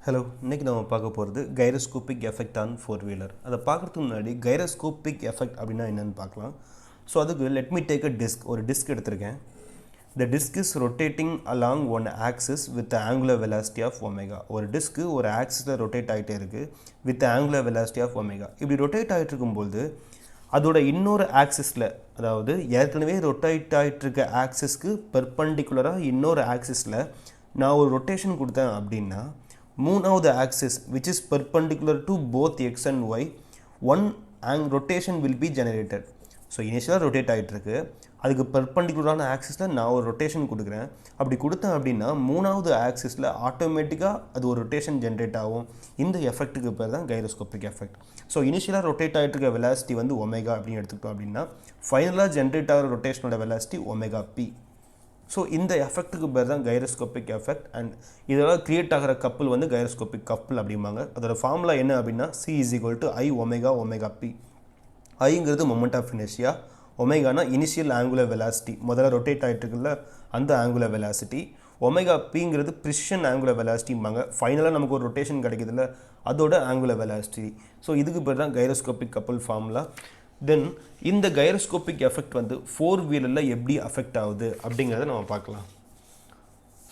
Hello, இன்றைக்கி நம்ம பார்க்க போகிறது gyroscopic effect on four wheeler. அதை பார்க்குறதுக்கு முன்னாடி கைரோஸ்கோபிக் எஃபெக்ட் அப்படின்னா என்னென்னு பார்க்கலாம். ஸோ அதுக்கு லெட் மீ டேக் ஒரு டிஸ்க் எடுத்திருக்கேன். The disk is rotating along one axis with angular velocity of omega. ஒரு டிஸ்க்கு ஒரு ஆக்சிஸில் ரொட்டேட் ஆகிட்டே இருக்குது with angular velocity of omega. இப்படி ரொட்டேட் ஆகிட்டு இருக்கும்போது அதோட இன்னொரு ஆக்சிஸில், அதாவது ஏற்கனவே ரொட்டேட் ஆகிட்டு இருக்க ஆக்சிஸ்க்கு பெர்பண்டிகுலராக இன்னொரு ஆக்சிஸில் நான் ஒரு ரொட்டேஷன் கொடுத்தேன் அப்படின்னா மூணாவது axis which is perpendicular to both x and y, one rotation will be generated. So இனிஷியலாக ரொட்டேட் ஆகிட்டுருக்கு, அதுக்கு பெர்பண்டிகுலரான ஆக்சிஸில் நான் ஒரு ரொட்டேஷன் கொடுக்குறேன். அப்படி கொடுத்தேன் அப்படின்னா மூணாவது ஆக்சிஸில் ஆட்டோமேட்டிக்காக அது ஒரு ரொட்டேஷன் ஜென்ரேட் ஆகும். இந்த எஃபெக்ட்டுக்கு பேர் தான் கைரோஸ்கோபிக் எஃபெக்ட். ஸோ இனிஷியலாக ரொட்டேட் ஆகிட்டு இருக்க வெலாசிட்டி வந்து ஒமேகா அப்படின்னு எடுத்துக்கிட்டோம் அப்படின்னா ஃபைனலாக ஜென்ரேட் ஆகிற ரொட்டேஷனோட வெலாசிட்டி ஒமேகா பி. ஸோ இந்த எஃபெக்ட்டுக்கு பேர் தான் கைரோஸ்கோபிக் எஃபெக்ட். அண்ட் இதெல்லாம் க்ரியேட் ஆகிற கப்பல் வந்து கைரோஸ்கோபிக் கப்பல் அப்படிம்பாங்க. அதோட ஃபார்முலா என்ன அப்படின்னா C = I omega omega P. ஐங்கிறது மொமெண்ட் ஆஃப் இனர்ஷியா, ஒமேகானா இனிஷியல் ஆங்குலர் வெலாசிட்டி, முதல்ல ரொட்டேட் ஆகிட்டு இருக்குல்ல அந்த ஆங்குலர் வெலாசிட்டி. ஒமேகா பிங்கிறது ப்ரிசிஷன் ஆங்குலர் வெலாசிட்டிம்பாங்க. ஃபைனலாக நமக்கு ஒரு ரொட்டேஷன் கிடைக்குதுல்ல அதோட ஆங்குலர் வெலாசிட்டி. ஸோ இதுக்கு பேர் தான் கைரோஸ்கோபிக் கப்பல் ஃபார்முலா. தென் இந்த கைரோஸ்கோபிக் எஃபெக்ட் வந்து ஃபோர் வீலரில் எப்படி அஃபெக்ட் ஆகுது அப்படிங்கிறத நம்ம பார்க்கலாம்.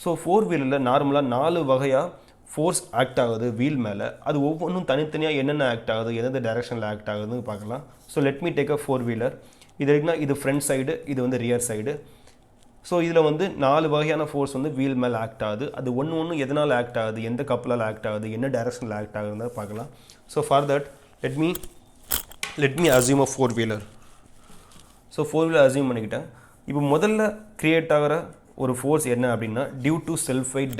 ஸோ ஃபோர் வீலரில் நார்மலாக 4 வகையாக ஃபோர்ஸ் ஆக்ட் ஆகுது வீல் மேலே. அது ஒவ்வொன்றும் தனித்தனியாக என்னென்ன ஆக்ட் ஆகுது, எந்தெந்த டைரெக்ஷனில் ஆக்ட் ஆகுதுன்னு பார்க்கலாம். So let me take four wheeler. இது இருக்குன்னா இது ஃப்ரண்ட் சைடு, இது வந்து ரியர் சைடு. ஸோ இதில் வந்து 4 வகையான ஃபோர்ஸ் வந்து வீல் மேலே ஆக்ட் ஆகுது. அது ஒன்று எதனால் ஆக்ட் ஆகுது, எந்த கப்பலால் ஆக்ட் ஆகுது, என்ன டைரெக்ஷனில் ஆக்ட் ஆகுதுன்னு பார்க்கலாம். So for that let me assume a four wheeler. So four wheeler assume பண்ணிக்கிட்டேன். இப்போ முதல்ல க்ரியேட் ஆகிற ஒரு ஃபோர்ஸ் என்ன அப்படின்னா டியூ டு செல்ஃப் வெயிட்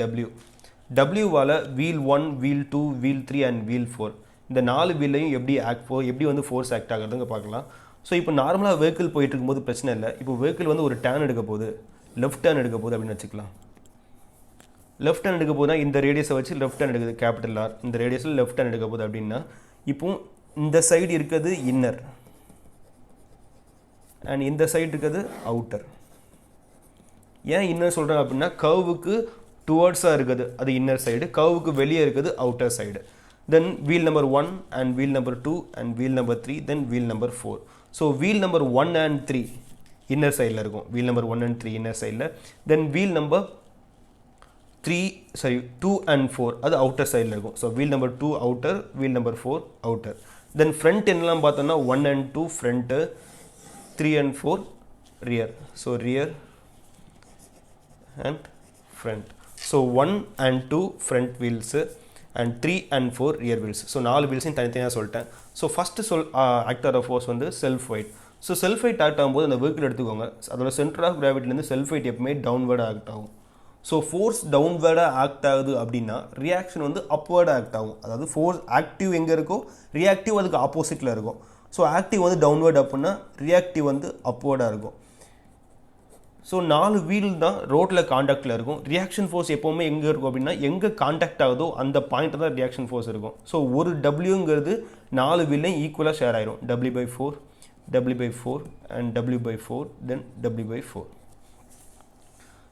டபிள்யூவால் wheel 1, wheel 2, wheel 3 and wheel 4 இந்த 4 வீல்லையும் எப்படி வந்து ஃபோர்ஸ் ஆக்ட் ஆகுறதுங்க பார்க்கலாம். ஸோ இப்போ நார்மலாக வெஹிக்கிள் போயிட்டு இருக்கும்போது பிரச்சனை இல்லை. இப்போ வெஹிக்கிள் வந்து ஒரு டேர்ன் எடுக்க போகுது, லெஃப்ட் டேர்ன் எடுக்க போகுது அப்படின்னு வச்சுக்கலாம். லெஃப்ட் டேர்ன் எடுக்க போதுனா இந்த ரேடியஸை வச்சு லெஃப்ட் டேர்ன் எடுக்குது, கேபிட்டல் ஆர். இந்த ரேடியஸில் லெஃப்ட் டேர்ன் எடுக்க போகுது அப்படின்னா இப்போ இந்த சைடு இருக்கிறது இன்னர் அண்ட் இந்த சைடு இருக்கிறது அவுட்டர். ஏன் இன்னர் சொல்கிறேன் அப்படின்னா கர்வுக்கு டுவர்ட்ஸாக இருக்குது அது இன்னர் சைடு, கர்வுக்கு வெளியே இருக்குது outer side. Then wheel number 1 and wheel number 2 and wheel number 3, then wheel number 4. So wheel number 1 and 3 inner சைடில் இருக்கும், வீல் நம்பர் 1 and 3 இன்னர் சைடில். தென் வீல் நம்பர் 2 and 4 அது அவுட்டர் சைடில் இருக்கும். So wheel number 2 outer, wheel number 4 outer. Then front என்னெல்லாம் பார்த்தோம்னா 1 and 2 front, 3 and 4 rear. So rear and front. So 1 and 2 front wheels and 3 and 4 rear wheels. So 4 வீல்ஸையும் தனித்தனியாக சொல்லிட்டேன். So first act ஆகிற force வந்து self weight. So self weight act ஆகும்போது அந்த vehicle எடுத்துக்கோங்க, அதோட சென்டர் ஆஃப் கிராவிட்டிலேருந்து செல்ஃப் வெயிட் எப்பவுமே டவுன்வேர்டாக ஆக்ட் ஆகும். ஸோ ஃபோர்ஸ் டவுன்வேர்டாக ஆக்ட் ஆகுது அப்படின்னா ரியாக்ஷன் வந்து அப்வேர்டாக ஆக்ட் ஆகும். அதாவது ஃபோர்ஸ் ஆக்டிவ் எங்கே இருக்கோ ரியாக்டிவ் அதுக்கு ஆப்போசிட்டில் இருக்கும். ஸோ ஆக்டிவ் வந்து டவுன்வேர்ட் அப்படின்னா ரியாக்டிவ் வந்து அப்வேர்டாக இருக்கும். ஸோ 4 வீல் தான் ரோட்டில் காண்டாக்டில் இருக்கும். ரியாக்ஷன் ஃபோர்ஸ் எப்போவுமே எங்கே இருக்கும் அப்படின்னா எங்கே காண்டாக்ட் ஆகுதோ அந்த பாயிண்ட்டில் தான் ரியாக்ஷன் ஃபோர்ஸ் இருக்கும். ஸோ ஒரு டபிள்யூங்கிறது 4 வீல்லையும் ஈக்குவலாக ஷேர் ஆயிரும். W/4, W/4 and W/4, then W/4.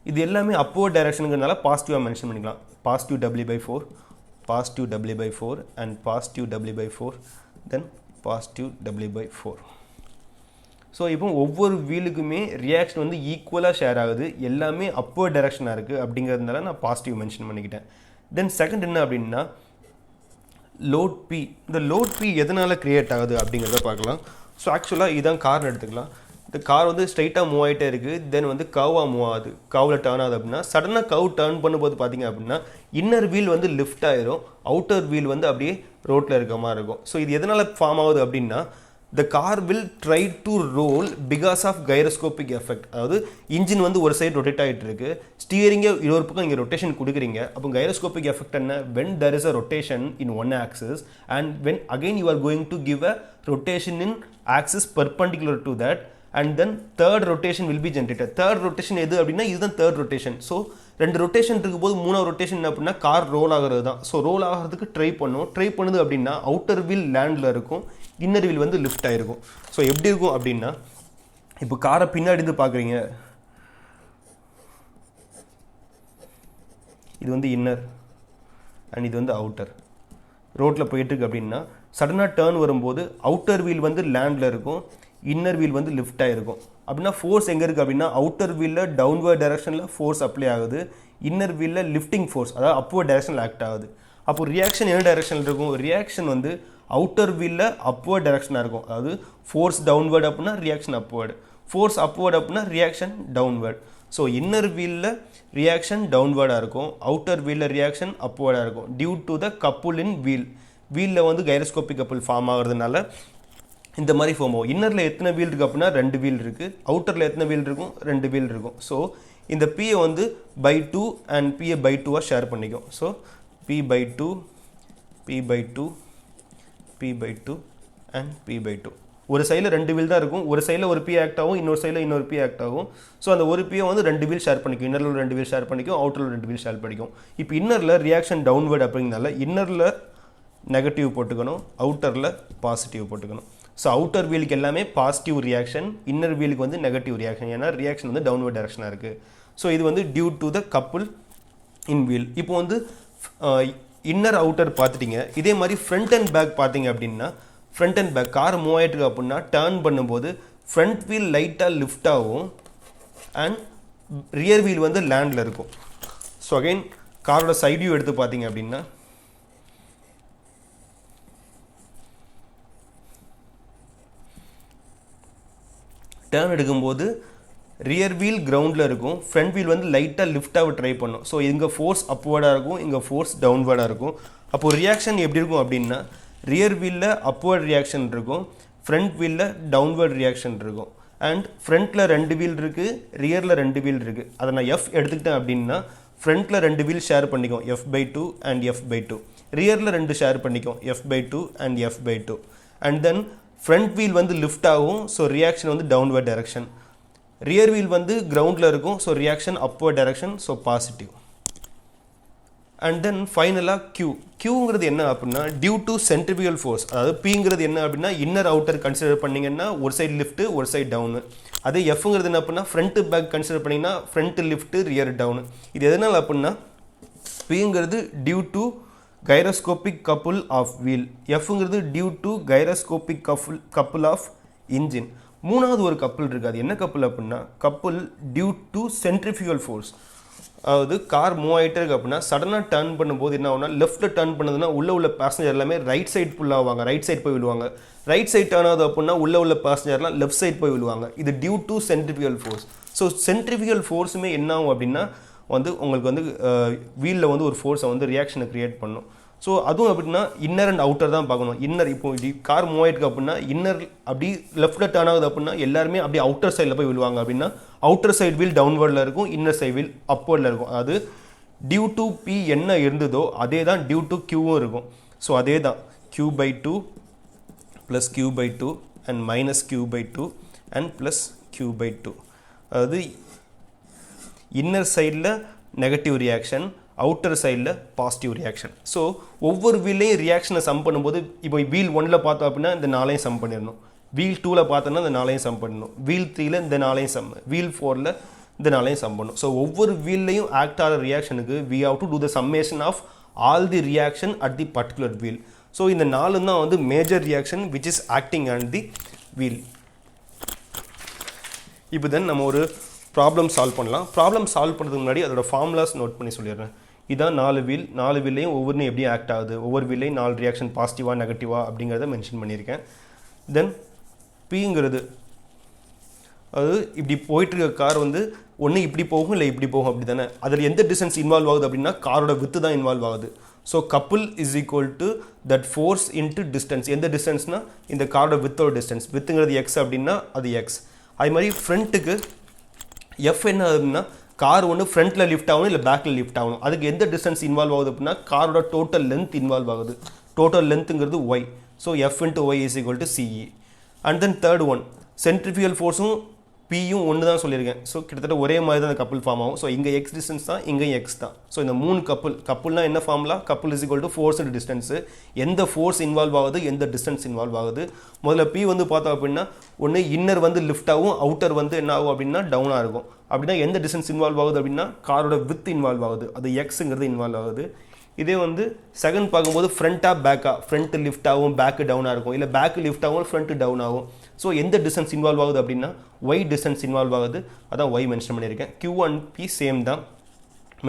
இது எல்லாமே அப்வர்ட் டைரக்ஷனுங்கிறதுனால பாசிட்டிவாக மென்ஷன் பண்ணிக்கலாம். Positive W/4, positive W/4 and positive W/4, then positive W/4. So இப்போ ஒவ்வொரு வீலுக்குமே ரியாக்ஷன் வந்து ஈக்குவலாக ஷேர் ஆகுது, எல்லாமே அப்வர்ட் டைரக்ஷனாக இருக்குது. அப்படிங்கிறதுனால நான் பாசிட்டிவ் மென்ஷன் பண்ணிக்கிட்டேன். தென் செகண்ட் என்ன அப்படின்னா லோட் பி. இந்த லோட் பி எதனால் க்ரியேட் ஆகுது அப்படிங்கிறத பார்க்கலாம். ஸோ ஆக்சுவலாக இதுதான் கார்னு எடுத்துக்கலாம். இந்த கார் வந்து ஸ்ட்ரைட்டாக மூவ் ஆகிட்டே இருக்குது, தென் வந்து கர்வாக மூவ் ஆகுது, கர்வில் டேர்ன் ஆகுது அப்படின்னா சடனாக கர்வ் டேர்ன் பண்ணும்போது பார்த்தீங்க அப்படின்னா இன்னர் வீல் வந்து லிஃப்ட் ஆயிரும், அவுட்டர் வீல் வந்து அப்படியே ரோட்டில் இருக்க மாதிரி இருக்கும். ஸோ இது எதனால் ஃபார்ம் ஆகுது அப்படின்னா the car will try to roll because of gyroscopic effect. அதாவது இன்ஜின் வந்து ஒரு சைடு ரொட்டேட் ஆகிட்டு இருக்கு, ஸ்டியரிங்கை இன்னொரு பக்கம் இங்கே ரொட்டேஷன் கொடுக்குறீங்க. அப்போ கைரோஸ்கோபிக் எஃபெக்ட் என்ன, when there is a rotation in one axis and when again you are going to give a rotation in axis perpendicular to that and then third rotation will be generated. third rotation எது அப்படின்னா இதுதான் third rotation. So 2 rotation இருக்கும்போது 3வது rotation என்ன அப்படின்னா car role ஆகிறது தான். So role ஆகிறதுக்கு ட்ரை பண்ணுது அப்படின்னா அவுட்டர் வீல் லேண்டில் இருக்கும், இன்னர் வீல் வந்து லிஃப்ட் ஆகிருக்கும். ஸோ எப்படி இருக்கும் அப்படின்னா இப்போ காரை பின்னாடி இருந்து பார்க்குறீங்க, இது வந்து இன்னர், அண்ட் இது வந்து அவுட்டர். ரோட்டில் போயிட்டுருக்கு அப்படின்னா சடனாக டேர்ன் வரும்போது அவுட்டர் வீல் வந்து லேண்டில் இருக்கும், இன்னர் வீல் வந்து லிஃப்டாக இருக்கும். அப்படின்னா ஃபோர்ஸ் எங்கே இருக்குது அப்படின்னா அவுட்டர் வீலில் டவுன்வர்ட் டைரக்ஷனில் ஃபோர்ஸ் அப்ளை ஆகுது, இன்னர் வீலில் லிஃப்டிங் ஃபோர்ஸ் அதாவது அப்வர்ட் டைரக்ஷனில் ஆக்ட் ஆகுது. அப்போ ரியாக்ஷன் என்ன டைரக்ஷனில் இருக்கும்? ரியாக்ஷன் வந்து அவுட்டர் வீலில் அப்வர்ட் டைரக்ஷனாக இருக்கும். அதாவது ஃபோர்ஸ் டவுன்வர்ட் அப்படின்னா ரியாக்ஷன் அப்வர்டு, ஃபோர்ஸ் அப்வர்ட் அப்படின்னா ரியாக்ஷன் டவுன்வர்ட். ஸோ இன்னர் வீலில் ரியாக்ஷன் டவுன்வர்டாக இருக்கும், அவுட்டர் வீலில் ரியாக்ஷன் அப்வர்டாக இருக்கும் due to the couple in வீலில் வந்து கைரோஸ்கோபிக் கப்புல் ஃபார்ம் ஆகிறதுனால இந்த மாதிரி ஃபார்ம் ஆகும். இன்னரில் எத்தனை வீல் இருக்குது அப்படின்னா 2 வீல் இருக்குது, அவுட்டரில் எத்தனை வீல் இருக்கும்? 2 வீல் இருக்கும். ஸோ இந்த பியை வந்து பை 2 அண்ட் பியை பை 2வாக ஷேர் பண்ணிக்கும். So P by 2, P by 2, P by 2 and P by 2. ஒரு சைடில் 2 வீல் தான் இருக்கும், ஒரு சைடில் ஒரு பி ஆக்ட் ஆகும், இன்னொரு சைடில் இன்னொரு பி ஆக்ட் ஆகும். ஸோ அந்த ஒரு பியை வந்து 2 வீல் ஷேர் பண்ணிக்கும், இன்னரில் 2 வீல் ஷேர் பண்ணிக்கும், அவுட்டரில் 2 வீல் ஷேர் பண்ணிக்கும். இப்போ இன்னரில் ரியாக்ஷன் டவுன்வர்ட் அப்படிங்கிறனால இன்னரில் நெகட்டிவ் போட்டுக்கணும், அவுட்டரில் பாசிட்டிவ் போட்டுக்கணும். ஸோ அவுட்டர் வீலுக்கு எல்லாமே பாசிட்டிவ் ரியாக்ஷன், இன்னர் வீலுக்கு வந்து நெகட்டிவ் ரியாக்ஷன், ஏன்னா ரியாக்ஷன் வந்து டவுன்வர்ட் டைரக்ஷனாக இருக்குது. ஸோ இது வந்து due to the couple in wheel. இப்போ வந்து இன்னர் அவுட்டர் பார்த்துட்டிங்க. இதே மாதிரி ஃப்ரண்ட் அண்ட் பேக் பார்த்தீங்க அப்படின்னா front and back car move ஆகிட்டு இருக்கு அப்படின்னா டர்ன் பண்ணும்போது ஃப்ரண்ட் வீல் லைட்டாக லிஃப்ட் ஆகும் அண்ட் ரியர் வீல் வந்து லேண்டில் இருக்கும். ஸோ அகைன் காரோட சைட் வியூ எடுத்து பார்த்தீங்க அப்படின்னா டர்ன் எடுக்கும்போது ரியர் வீல் கிரவுண்டில் இருக்கும், ஃப்ரண்ட் வீல் வந்து லைட்டாக லிஃப்டாக ட்ரை பண்ணும். ஸோ இங்கே ஃபோர்ஸ் அப்வர்டாக இருக்கும், இங்கே ஃபோர்ஸ் டவுன்வர்டாக இருக்கும். அப்போது ரியாக்ஷன் எப்படி இருக்கும் அப்படின்னா ரியர் வீலில் அப்வர்ட் ரியாக்ஷன் இருக்கும், ஃப்ரண்ட் வீலில் டவுன்வர்ட் ரியாக்ஷன் இருக்கும். அண்ட் ஃப்ரண்ட்டில் 2 வீல் இருக்குது, ரியரில் 2 வீல் இருக்குது. அதை நான் எஃப் எடுத்துக்கிட்டேன் அப்படின்னா ஃப்ரண்ட்டில் 2 வீல் ஷேர் பண்ணிக்கும், F by 2 and F by 2. ரியரில் 2 ஷேர் பண்ணிக்கும், F by 2 and F by 2. And then front wheel வந்து லிஃப்ட் ஆகும், ஸோ ரியாக்ஷன் வந்து டவுன்வர்ட் டைரக்ஷன். ரியர் வீல் வந்து கிரவுண்டில் இருக்கும், so reaction upward direction, so positive. And then ஃபைனலாக கியூங்கிறது என்ன அப்படின்னா டியூ டு சென்ட்ரிபியூகல் ஃபோர்ஸ். அதாவது பிங்கிறது என்ன அப்படின்னா இன்னர் அவுட்டர் கன்சிடர் பண்ணிங்கன்னா ஒரு சைடு லிஃப்ட்டு ஒரு சைடு டவுனு. அதே எஃப்ங்கிறது என்ன அப்படின்னா ஃப்ரண்ட்டு பேக் கன்சிடர் பண்ணிங்கன்னா ஃப்ரண்ட்டு லிஃப்ட்டு ரியர் டவுனு. இது எதனால் அப்படின்னா பிங்கிறது due to gyroscopic couple of wheel, எஃப்ங்கிறது due to gyroscopic couple of engine. மூணாவது ஒரு கப்புல் இருக்குது, அது என்ன கப்புல் அப்படின்னா couple due to centrifugal force. அதாவது கார் மூவ் ஆகிட்டே இருக்குது அப்படின்னா சடனாக டர்ன் பண்ணும்போது என்ன ஆகுனா லெஃப்ட்டில் டர்ன் பண்ணுதுன்னா உள்ள பேசஞ்சர் எல்லாமே ரைட் சைடு புல் ஆவாங்க, ரைட் சைடு போய் விழுவாங்க. ரைட் சைடு டர்ன் ஆகுது அப்படின்னா உள்ள பேசஞ்சர்லாம் லெஃப்ட் சைடு போய் விழுவாங்க. இது due to centrifugal force. So centrifugal ஃபோர்ஸுமே என்ன ஆகும் அப்படின்னா வந்து உங்களுக்கு வந்து வீலில் வந்து ஒரு ஃபோர்ஸை வந்து ரியாக்ஷனை க்ரியேட் பண்ணும். ஸோ அதுவும் அப்படின்னா இன்னர் அண்ட் அவுட்டர் தான் பார்க்கணும். இன்னர் இப்போ கார் மூவ் ஆகிட்டு அப்படின்னா இன்னர் அப்படி லெஃப்ட்டில் டர்ன் ஆகுது அப்படின்னா எல்லாருமே அப்படி அவுட்டர் சைடில் போய் விழுவாங்க. அப்படின்னா அவுட்டர் சைடு வீல் டவுன்வர்டில் இருக்கும், இன்னர் சைடு வீல் அப்வர்டில் இருக்கும். அதாவது டியூ டு பி என்ன இருந்ததோ அதே தான் டியூ டு கியூவும் இருக்கும். ஸோ அதே தான் Q by 2 plus Q by 2 and minus Q by 2 and plus Q by 2. அதாவது இன்னர் சைடில் நெகட்டிவ் ரியாக்ஷன், அவுட்டர் சைடில் பாசிட்டிவ் ரியாக்ஷன். ஸோ ஒவ்வொரு வீல்லையும் ரியாக்ஷனை சம் பண்ணும்போது இப்போ வீல் 1ல் பார்த்தோம் அப்படின்னா இந்த 4ஐயும் சம் பண்ணிடணும், வீல் 2ல் பார்த்தோன்னா இந்த 4ஐயும் சம் பண்ணணும், வீல் 3ல் இந்த 4ஐயும் சம், வீல் 4ல் இந்த 4ஐயும் சம் பண்ணணும். ஸோ ஒவ்வொரு வீல்லையும் ஆக்ட் ஆகிற ரியாக்ஷனுக்கு we have to do the summation of all the reaction at the particular wheel. So இந்த 4 தான் வந்து major reaction which is acting on the wheel. இப்போ தென் நம்ம ஒரு ப்ராப்ளம் சால்வ் பண்ணலாம். ப்ராப்ளம் சால்வ் பண்ணுறதுக்கு முன்னாடி அதோட ஃபார்முலாஸ் நோட் பண்ணி சொல்லிடுறேன். இதான் 4 வீல், 4 வீல்லையும் ஒவ்வொன்றும் எப்படி ஆக்ட் ஆகுது, ஒவ்வொரு வீல்லையும் 4 ரியாக்ஷன் பாசிட்டிவாக நெகட்டிவாக அப்படிங்கிறத மென்ஷன் பண்ணியிருக்கேன். தென் பிங்கிறது அது இப்படி போயிட்டுருக்க கார் வந்து ஒன்று இப்படி போகும் இல்லை இப்படி போகும் அப்படி தானே. அதில் எந்த டிஸ்டன்ஸ் இன்வால்வ் ஆகுது அப்படின்னா காரோட வித்து தான் இன்வால்வ் ஆகுது. So couple is equal to that force into distance. எந்த டிஸ்டன்ஸ்னால் இந்த காரோட வித்தோட டிஸ்டன்ஸ், வித்துங்கிறது எக்ஸ் அப்படின்னா அது எக்ஸ். அது மாதிரி ஃப்ரண்ட்டுக்கு எஃப் என்ன ஆகுதுன்னா கார் ஒன்று ஃப்ரண்ட்டில் லிஃப்ட் ஆகணும் இல்லை பேக்கில் லிஃப்ட் ஆகணும். அதுக்கு எந்த டிஸ்டன்ஸ் இன்வால்வ் ஆகுது அப்படின்னா காரோட டோட்டல் லென்த் இன்வால்வ் ஆகுது. டோட்டல் லென்த்துங்கிறது Y. So F into Y is equal to CE. And then third one centrifugal ஃபோர்ஸும் பியும் ஒன்று தான் சொல்லியிருக்கேன். ஸோ கிட்டத்தட்ட ஒரே மாதிரி தான் அந்த கப்புள் ஃபார்ம் ஆகும். ஸோ இங்கே எக்ஸ் டிஸ்டன்ஸ் தான், இங்கே எக்ஸ் தான். ஸோ இந்த 3 கப்புள்னா என்ன formula? Couple is equal to force and distance. எந்த ஃபோர்ஸ் இன்வால்வ் ஆகுது, எந்த டிஸ்டன்ஸ் இன்வால்வ் ஆகுது. முதல்ல பி வந்து பார்த்தோம் அப்படின்னா ஒன்று இன்னர் வந்து லிஃப்ட் ஆகும், அவுட்டர் வந்து என்ன ஆகும் அப்படின்னா டவுனாக இருக்கும். அப்படின்னா எந்த டிஸ்டன்ஸ் இன்வால்வ் ஆகுது அப்படின்னா காரோட வித் இன்வால்வ் ஆகுது, அது எக்ஸுங்கிறது இன்வால்வ் ஆகுது. இதே வந்து செகண்ட் பார்க்கும்போது ஃப்ரண்ட்டாக பேக்காக, ஃப்ரண்ட் லிஃப்ட் ஆகும், பேக்கு டவுனாக இருக்கும், இல்லை பேக்கு லிஃப்ட் ஆகும், ஃப்ரண்ட் டவுன் ஆகும். ஸோ எந்த டிஸ்டன்ஸ் இன்வால்வ் ஆகுது அப்படின்னா ஒய் டிஸ்டன்ஸ் இன்வால்வ் ஆகுது, அதான் ஒய் மென்ஷன் பண்ணியிருக்கேன். Q அண்ட் P சேம் தான்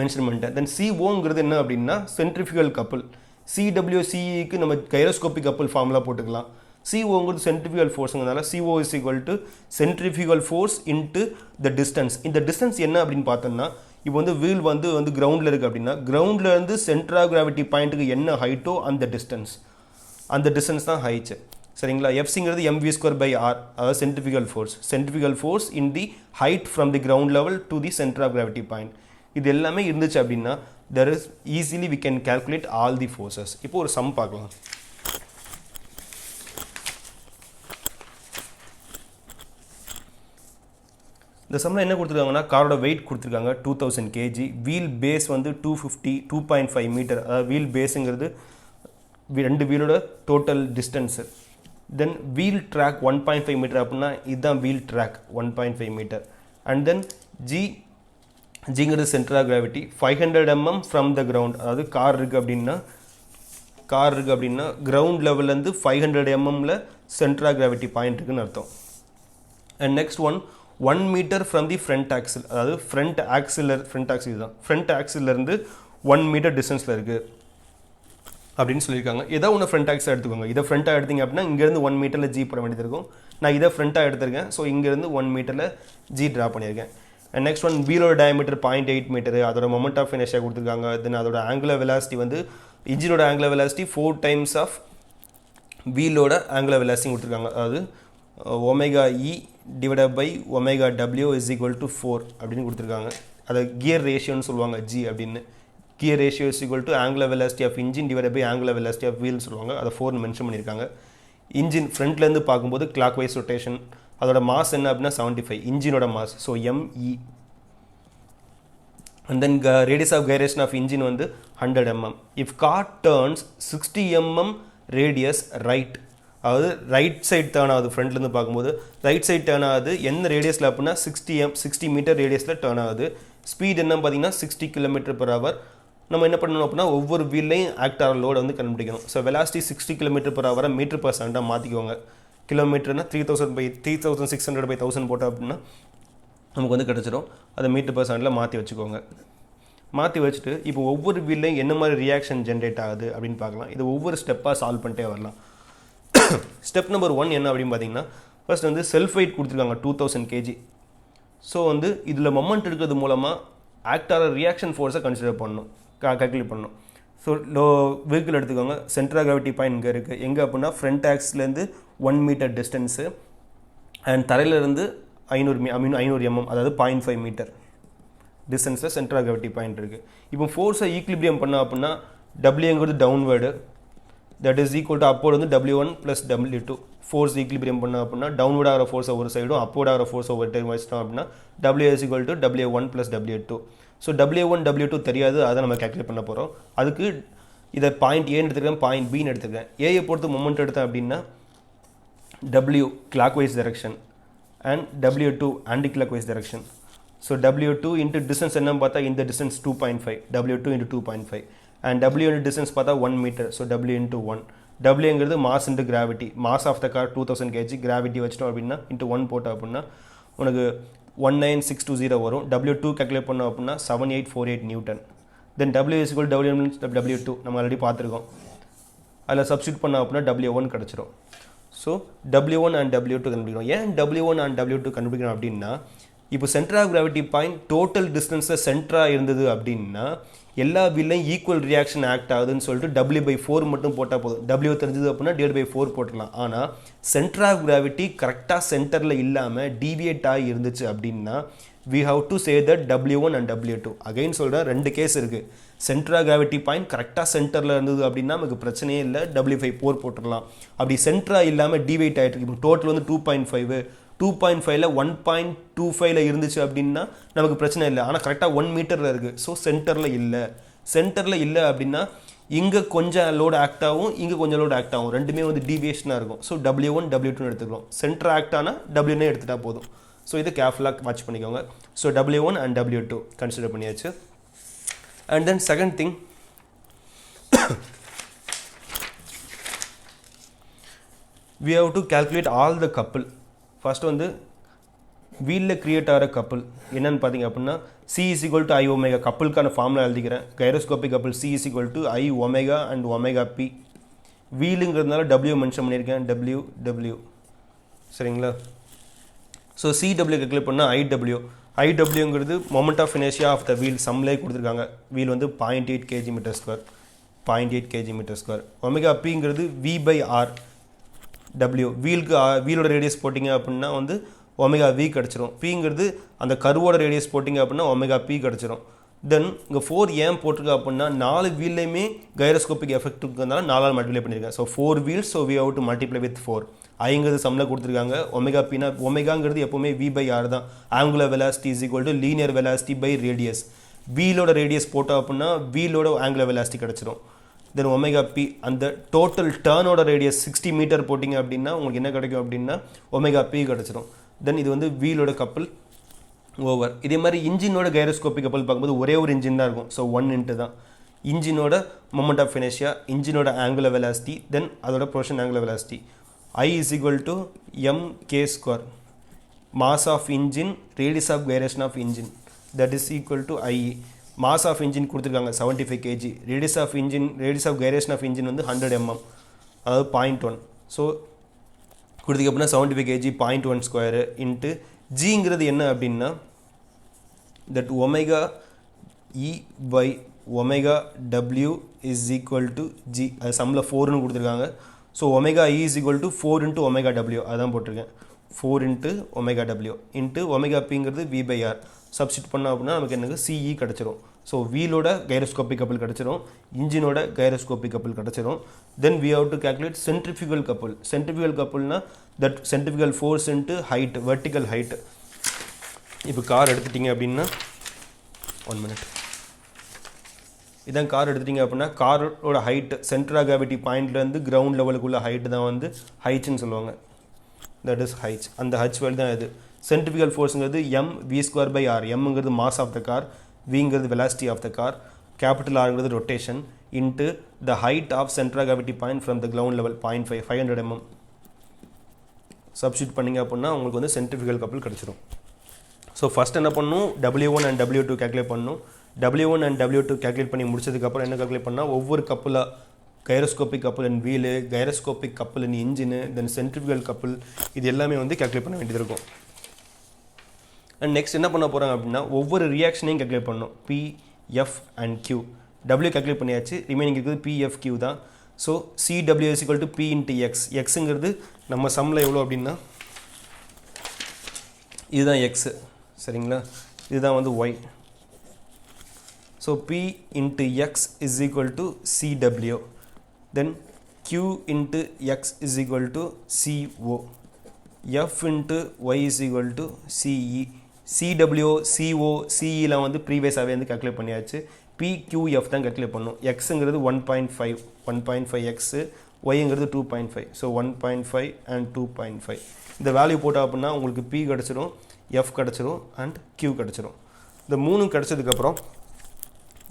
மென்ஷன் பண்ணிட்டேன். தென் CO என்ன அப்படின்னா சென்ட்ரிஃபியூகல் கப்புள். CWCEக்கு நம்ம கைரோஸ்கோபிக் கப்புள் ஃபார்முலா போட்டுக்கலாம். CO சென்ட்ரிஃபியூகல் ஃபோர்ஸுங்கிறதுனால CO is equal to centrifugal force into the distance. இந்த டிஸ்டன்ஸ் என்ன அப்படின்னு பார்த்தோம்னா இப்போ வந்து வீல் வந்து கிரவுண்டில் இருக்குது அப்படின்னா கிரவுண்ட்லேருந்து சென்டர் ஆஃப் கிராவிட்டி பாயிண்ட்டுக்கு என்ன ஹைட்டோ அந்த டிஸ்டன்ஸ் தான் ஹைட்டு. சரிங்களா? எஃப்சிங்கிறது mv²/r, அதாவது centrifugal force in the height from the ground level to the centre of gravity point. இது எல்லாமே இருந்துச்சு அப்படின்னா there is easily we can calculate all the forces. இப்போ ஒரு சம் பார்க்கலாம். இந்த சம்மில் என்ன கொடுத்துருக்காங்கன்னா காரோட வெயிட் கொடுத்துருக்காங்க 2000 kg, வீல் பேஸ் வந்து 2.5 மீட்டர், அதாவது வீல் பேஸுங்கிறது ரெண்டு வீலோட total distance. Then wheel track 1.5 metre அப்படின்னா இதுதான் wheel track 1.5 metre. And then ஜிங்கிறது centre of gravity 500 mm from the ground, அதாவது கார் இருக்குது அப்படின்னா கிரவுண்ட் லெவல்லேருந்து 500 mm centre of gravity point இருக்குன்னு அர்த்தம். And next 1 metre from the front axle, அதாவது ஃப்ரண்ட் ஆக்சிலேருந்து 1 மீட்டர் டிஸ்டன்ஸில் இருக்குது அப்படின்னு சொல்லியிருக்காங்க. ஏதாவது ஒன்று ஃப்ரண்ட் ஆக்ஸாக எடுத்துக்கோங்க. இதை ஃப்ரண்ட்டாக எடுத்திங்க அப்படின்னா இங்கேருந்து 1 மீட்டரில் ஜி போட வேண்டியது இருக்கும். நான் இதை ஃப்ரண்ட்டாக எடுத்திருக்கேன். ஸோ இங்கேருந்து 1 மீட்டரில் ஜி ட்ரா பண்ணியிருக்கேன். அண்ட் நெக்ஸ்ட் வீலோட டயமீட்டர் 0.8 மீட்டர், அதோட மொமெண்ட் ஆஃப் இனர்ஷியா கொடுத்துருக்காங்க. தென் அதோட ஆங்குலர் வெலாசிட்டி வந்து இன்ஜினோட ஆங்குலர் வெலாசிட்டி 4 times ஆஃப் வீலோட ஆங்குலர் வெலாசிட்டி கொடுத்துருக்காங்க. அதாவது ω/E /ω/W is equal to 4 அப்படின்னு கொடுத்துருக்காங்க. அதை கியர் ரேஷியோன்னு சொல்லுவாங்க, G அப்படின்னு. Gear ratio is equal to angular velocity of engine angular velocity of wheel சொல்லுவாங்க. அதை 4 மென்ஷன் பண்ணியிருக்காங்க. இன்ஜின் ஃப்ரண்ட்லேருந்து பார்க்கும்போது கிளாக் வைஸ் ரொட்டேஷன், அதோட மாஸ் என்ன அப்படின்னா 75, இன்ஜினோட mass, so ME. And then radius of gyration of engine வந்து 100 mm. If car turns 60 mm radius right, அதாவது ரைட் சைட் டேர்ன் ஆகுது, ஃப்ரண்ட்லேருந்து பார்க்கும்போது ரைட் சைட் டேர்ன் ஆகுது. என்ன ரேடியஸில் அப்படின்னா 60 மீட்டர் ரேடியஸில் டேர்ன் ஆகுது. ஸ்பீட் என்ன பார்த்தீங்கன்னா 60 km/h. நம்ம என்ன பண்ணணும் அப்படின்னா ஒவ்வொரு வீல்லையும் ஆக்ட் ஆகிற லோடை வந்து கண்டுபிடிக்கணும். ஸோ வெலாசிட்டி 60 km/h மீட்டர்/செகண்டாக மாற்றிக்கோங்க. கிலோமீட்டர்னா 3600/1000 போட்டோம் அப்படின்னா நமக்கு வந்து கிடச்சிடும். அதை மீட்டர்/செகண்டில் மாற்றி வச்சுக்கோங்க. மாற்றி வச்சுட்டு இப்போ ஒவ்வொரு வீல்லையும் என்ன மாதிரி ரியாக்ஷன் ஜென்ரேட் ஆகுது அப்படின்னு பார்க்கலாம். இது ஒவ்வொரு ஸ்டெப்பாக சால்வ் பண்ணிட்டே வரலாம். ஸ்டெப் நம்பர் 1 என்ன அப்படின்னு பார்த்தீங்கன்னா ஃபர்ஸ்ட் வந்து செல்ஃப் வெயிட் கொடுத்துருக்காங்க 2000 kg. ஸோ வந்து இதில் மொமெண்ட் எடுக்கிறது மூலமாக ஆக்ட் ஆகிற ரியாக்ஷன் ஃபோர்ஸை கன்சிடர் பண்ணணும், கால்குலேட் பண்ணணும். ஸோ வெஹிக்கிள் எடுத்துக்கோங்க. சென்டர் ஆஃப் கிராவிட்டி பாயிண்ட் இங்கே இருக்குது. எங்கே அப்படின்னா ஃப்ரண்ட் ஆக்ஸ்லேருந்து 1 மீட்டர் டிஸ்டன்ஸு அண்ட் தரையிலேருந்து 500 mm, அதாவது 0.5 மீட்டர் டிஸ்டன்ஸில் சென்டர் ஆஃப் கிராவிட்டி பாயிண்ட் இருக்குது. இப்போ ஃபோர்ஸை ஈக்லிபிரியம் பண்ணோம் அப்படின்னா டபிள்யூங்கிறது downward, that is equal to upward வந்து W1 + W2. ஃபோர்ஸ் ஈக்லிபிரியம் பண்ணோம் அப்படின்னா டவுன்வேர்ட் ஆகிற ஃபோர்ஸை ஒரு சைடும் அப்போர்ட் ஆகிற ஃபோர்ஸை ஒரு டைம் வச்சிட்டோம் அப்படின்னா W is equal to W1 + W2. So W1 W2 தெரியாது, அதை நம்ம கேல்குலேட் பண்ண போகிறோம். அதுக்கு இதை பாயிண்ட் ஏன்னு எடுத்துருக்கேன், பாயிண்ட் பின்னு எடுத்துருக்கேன். ஏயை பொறுத்து மொமெண்ட் எடுத்தேன் அப்படின்னா W clockwise direction and W2 anti-clockwise direction. So W2 into distance என்னன்னு பார்த்தா இந்த distance 2.5, W2 into 2.5 and W into distance பார்த்தா 1 meter, so W into 1. W என்கிறது mass into gravity, mass of the car 2000 kg, gravity வச்சிட்டோம் அப்படின்னா into 1 போட்டோம் அப்படின்னா உனக்கு 19620 வரும். W2 calculate பண்ணோம் அப்படின்னா 7848 Newton. Then W is equal to W2 நம்ம ஆல்ரெடி பார்த்துருக்கோம். அதில் சப்ஸ்டியூட் பண்ணோம் அப்படின்னா W1 கிடச்சிரும். ஸோ W1 and W2 கண்டுபிடிக்கணும். ஏன் W1 and W2 கண்டுபிடிக்கணும் அப்படின்னா இப்போ centre of gravity point total டிஸ்டன்ஸில் சென்டராக இருந்தது அப்படின்னா எல்லா வீல்லையும் ஈக்குவல் ரியாக்ஷன் ஆக்ட் ஆகுதுன்னு சொல்லிட்டு W/4 மட்டும் போட்டால் போதும். W தெரிஞ்சது அப்படின்னா D/4 போட்டுக்கலாம். ஆனால் சென்டர் ஆஃப் கிராவிட்டி கரெக்டாக சென்டரில் இல்லாமல் டீவியேட் ஆகி இருந்துச்சு அப்படின்னா we have to say that W1 and W2. Again சொல்கிறேன், 2 கேஸ் இருக்குது. சென்டர் ஆஃப் கிராவிட்டி பாயிண்ட் கரெக்டாக சென்டரில் இருந்தது அப்படின்னா நமக்கு பிரச்சனையே இல்லை, W/4 போட்டுடலாம். அப்படி சென்டராக இல்லாமல் டிவைட் ஆகிட்டு இருக்கு. இப்போ டோட்டல் வந்து 2.5ல 1.25ல் இருந்துச்சு அப்படின்னா நமக்கு பிரச்சனை இல்லை. ஆனால் கரெக்டாக 1 மீட்டரில் இருக்குது. ஸோ சென்டரில் இல்லை அப்படின்னா இங்கே கொஞ்சம் லோடு ஆக்ட் ஆகும், இங்கே கொஞ்சம் லோடு ஆக்ட் ஆகும். ரெண்டுமே வந்து டீவியேஷனாக இருக்கும். ஸோ W1 W2 எடுத்துக்கிறோம். சென்டர் ஆக்ட் ஆனால் W1 எடுத்துகிட்டா போதும். ஸோ இது கேர்ஃபுல்லாக வாட்ச் பண்ணிக்கோங்க. So W1 and W2 consider பண்ணியாச்சு. And then second thing, we have to calculate all the couple. First வந்து வீலில் கிரியேட் ஆகிற கப்புள் என்னென்னு பார்த்தீங்க அப்படின்னா C is equal to I omega. கப்புளுக்கான ஃபார்முலா எழுதிக்கிறேன். Gyroscopic couple C is equal to I omega and omega p. வீலுங்கிறதுனால W mention பண்ணியிருக்கேன், W. சரிங்களா? ஸோ CW கேல்குலேட் பண்ணால் IWங்கிறது moment of inertia of the wheel சம்லே கொடுத்துருக்காங்க. வீல் வந்து 0.8 kg/m², 0.8 kg/m². ஒமேகா பிங்கிறது V/R W. வீலோட ரேடியஸ் போட்டிங்க அப்படின்னா வந்து ஒமேகா V கிடச்சிரும். பிங்கிறது அந்த கருவோட ரேடியஸ் போட்டிங்க அப்படின்னா ஒமேகா P கிடச்சிரும். தென் இங்கே 4 ஏன் போட்டிருக்கா அப்படின்னா 4 வீல்லையுமே கைரோஸ்கோபிக் எஃபெக்ட் இருக்கிறதுனால 4ஆல் மல்டிப்ளை பண்ணியிருக்கேன். So 4 wheels, so we have to multiply with 4. ஐங்கிறது சம்மில் கொடுத்துருக்காங்க. ஒமேகா பினா ஒமேகாங்கிறது எப்போவுமே V/R தான். Angular velocity is equal to linear velocity by radius. வீலோட ரேடியஸ் போட்டோம் அப்படின்னா வீலோட ஆங்குலர் வெலாசிட்டி கிடச்சிரும். தென் ஒமேகா பி அந்த டோட்டல் டர்னோட ரேடியஸ் 60 மீட்டர் போட்டிங்க அப்படின்னா உங்களுக்கு என்ன கிடைக்கும் அப்படின்னா ஒமேகா பி கிடச்சிரும். தென் இது வந்து வீலோட கப்பல் ஓவர். இதே மாதிரி இன்ஜினோட கைரோஸ்கோபிக் கப்பல் பார்க்கும்போது ஒரே ஒரு இன்ஜின் தான் இருக்கும். ஸோ 1 இன்ட்டு தான் இன்ஜினோட மொமெண்ட் ஆஃப் இனர்ஷியா, இன்ஜினோட ஆங்குலர் வெலாசிட்டி, தென் அதோட precession angular velocity. I is equal to mk². Mass of engine, radius of gyration of engine, that is equal to IE. Mass of engine கொடுத்துருக்காங்க 75 kg. Radius of gyration of engine வந்து 100 mm, அதாவது 0.1. So கொடுத்துக்க அப்படின்னா 75 kg 0.1² into ஜிங்கிறது என்ன அப்படின்னா that omega E by omega W is equal to G. அது சம்மில் 4ன்னு கொடுத்துருக்காங்க. So omega E is equal to 4 into omega W, அதான் போட்டிருக்கேன். 4 into omega W into omega Pங்கிறது V/R. சப்ஸ்டிட் பண்ணோம் அப்படின்னா நமக்கு எனக்கு CE கிடச்சிரும். ஸோ வீலோட கைரோஸ்கோபிக் கப்பல் கிடச்சிரும், இன்ஜினோட கைரோஸ்கோபிக் கப்பல் கிடச்சிரும். Then we have to calculate centrifugal couple. Centrifugal கப்பல்னா that centrifugal force into height, vertical height. இப்போ கார் எடுத்துட்டிங்க அப்படின்னா 1 minute. இதான் கார் எடுத்துட்டிங்க அப்படின்னா காரோட ஹைட் சென்டர் ஆஃப் கிராவிட்டி பாயிண்ட்லேருந்து கிரவுண்ட் லெவலுக்குள்ள ஹைட்டு தான் வந்து ஹைட்ஸ்ன்னு சொல்லுவாங்க. That is heights. அந்த ஹச் வேல்யூ தான் இது. சென்ட்ரிஃபியூகல் ஃபோர்ஸுங்கிறது mv²/r. எம்ங்கிறது மாஸ் ஆஃப் த கார், விங்கிறது velocity of the car, capital ஆர்ங்கிறது rotation into the height of centre of gravity point from the ground level 0.5, 500 mm. Substitute பண்ணிங்க அப்படின்னா உங்களுக்கு வந்து சென்ட்ரிஃபியூகல் கப்பல் கிடச்சிரும். ஸோ ஃபஸ்ட் என்ன பண்ணணும், W1 and W2 கேல்குலேட் பண்ணணும். W1 and W2 கேல்குலேட் பண்ணி முடிச்சதுக்கப்புறம் என்ன கேல்குலேட் பண்ணால் ஒவ்வொரு கப்பலாக கைரோஸ்கோபிக் கப்பல் அண்ட் வீலு, கைரோஸ்கோபிக் கப்பல் அண்ட் இன்ஜினு, தென் சென்ட்ரிஃபியூகல் கப்பல், இது எல்லாமே வந்து கேல்குலேட் பண்ண வேண்டியது இருக்கும். அண்ட் நெக்ஸ்ட் என்ன பண்ண போகிறாங்க அப்படின்னா ஒவ்வொரு ரியாக்ஷனையும் கேல்குலேட் பண்ணணும். P, F and Q. W calculate பண்ணியாச்சு, ரிமைனிங் இருக்குது P, F, Q தான். So CW is equal to P into X. எக்ஸுங்கிறது நம்ம சம்மில் எவ்வளோ அப்படின்னா இதுதான் எக்ஸு, சரிங்களா? இதுதான் வந்து Y. So P into X is equal to CW. Then Q into X is equal to CO. F into Y is equal to CE. CW, CO, CEலாம் வந்து ப்ரீவியஸாகவே வந்து கேல்குலேட் பண்ணியாச்சு. PQF தான் கேல்குலேட் பண்ணணும். எக்ஸுங்கிறது 1.5x, ஒய்ங்கிறது 2.5. So 1.5 and 2.5. இந்த value போட்டால் அப்படின்னா உங்களுக்கு P கிடச்சிரும், F கிடச்சிரும் அண்ட் Q கிடச்சிரும். இந்த 3 கிடச்சதுக்கப்புறம்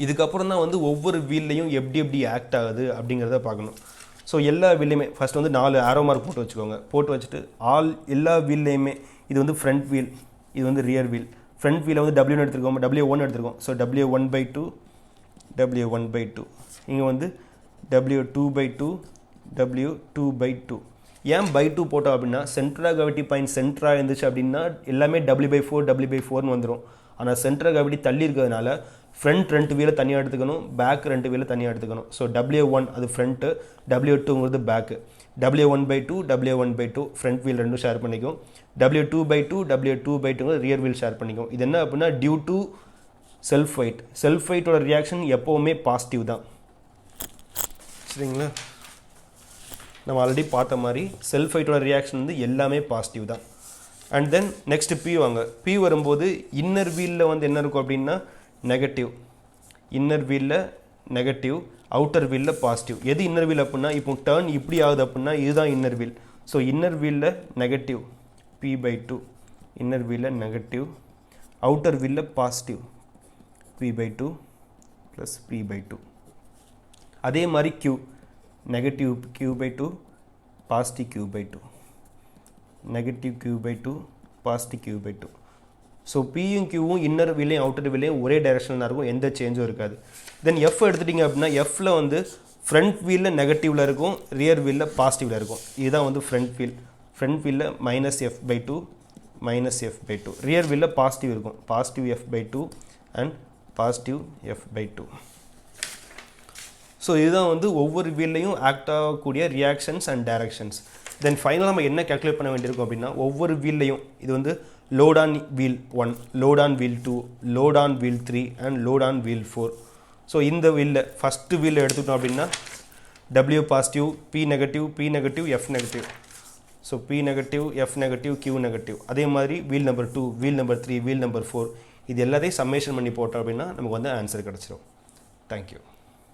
இதுக்கப்புறம் தான் வந்து ஒவ்வொரு வீல்லையும் எப்படி ஆக்ட் ஆகுது அப்படிங்கிறத பார்க்கணும். ஸோ எல்லா வீல்லையுமே ஃபஸ்ட் வந்து 4 ஆரோ மார்க் போட்டு வச்சுக்கோங்க. போட்டு வச்சுட்டு எல்லா வீல்லையுமே இது வந்து ஃப்ரண்ட் வீல், இது வந்து ரியர் வீல். ஃப்ரண்ட் வீலை வந்து W1 எடுத்துருக்கோம். So W1/2, W1/2. இங்கே வந்து W2/2, W2/2. ஏன் by2 போட்டோம் அப்படின்னா சென்டர் ஆஃப் கிராவிட்டி பாயிண்ட் சென்டராக இருந்துச்சு அப்படின்னா எல்லாமே W/4, W/4ன்னு வந்துடும். ஆனால் சென்டர் ஆஃப் கிராவிட்டி தள்ளி இருக்கிறதுனால ஃப்ரண்ட் 2 வீலை தனியாக எடுத்துக்கணும், பேக் 2 வீலை தனியாக எடுத்துக்கணும். ஸோ W1 அது ஃப்ரண்ட்டு, W2ங்கிறது back. W1/2, W1/2 front wheel ரெண்டும் ஷேர் பண்ணிக்கும். W2/2, W2/2ங்கிறது ரியர் வீல் ஷேர் பண்ணிக்கும். இது என்ன அப்படின்னா due to self weight. Self வெயிட்டோட ரியாக்ஷன் எப்போவுமே பாசிட்டிவ் தான், சரிங்களா? நம்ம ஆல்ரெடி பார்த்த மாதிரி செல்ஃப் வெயிட்டோட ரியாக்ஷன் வந்து எல்லாமே பாசிட்டிவ் தான். அண்ட் தென் நெக்ஸ்ட் P வாங்க. P வரும்போது இன்னர் வீலில் வந்து என்ன இருக்கும் அப்படின்னா நெகட்டிவ். இன்னர் வீலில் நெகட்டிவ், அவுட்டர் வீலில் பாசிட்டிவ். எது இன்னர் வீல் அப்படின்னா இப்போ டர்ன் இப்படி ஆகுது அப்படின்னா இதுதான் இன்னர் வீல். ஸோ இன்னர் வீலில் நெகட்டிவ் P/2, இன்னர் வீலில் நெகட்டிவ், அவுட்டர் வீலில் பாசிட்டிவ் P/2 ப்ளஸ் P/2. அதே மாதிரி q negative q/2 positive q/2 negative q/2 positive q/2 so பியும் கியூவும் இன்னர் வீலையும் அவுட்டர் வீலையும் ஒரே டைரெக்ஷனில் இருக்கும், எந்த சேஞ்சும் இருக்காது. தென் எஃப் எடுத்துட்டிங்க அப்படின்னா எஃப்பில் வந்து ஃப்ரண்ட் வீலில் நெகட்டிவில் இருக்கும், ரியர் வீலில் பாசிட்டிவில் இருக்கும். இதுதான் வந்து ஃப்ரண்ட் வீலில் -f/2 -f/2, ரியர் வீலில் பாசிட்டிவ் இருக்கும், positive f/2 and positive f/2. So இதுதான் வந்து ஒவ்வொரு வீல்லையும் ஆக்ட் ஆகக்கூடிய ரியாக்ஷன்ஸ் அண்ட் டைரக்ஷன்ஸ். தென் ஃபைனலாக நம்ம என்ன கேல்குலேட் பண்ண வேண்டியிருக்கும் அப்படின்னா ஒவ்வொரு வீல்லையும் இது வந்து load on wheel 1, load on wheel 2, load on wheel 3 and load on wheel 4. So இந்த வீலில் ஃபஸ்ட்டு வீலில் எடுத்துக்கிட்டோம் அப்படின்னா W positive, P negative, F negative. So P negative, F negative, Q negative. அதே மாதிரி wheel number 2, wheel number 3, wheel number 4 இது எல்லாத்தையும் summation பண்ணி போட்டோம் அப்படின்னா நமக்கு வந்து ஆன்சர் கிடச்சிரும். தேங்க்யூ.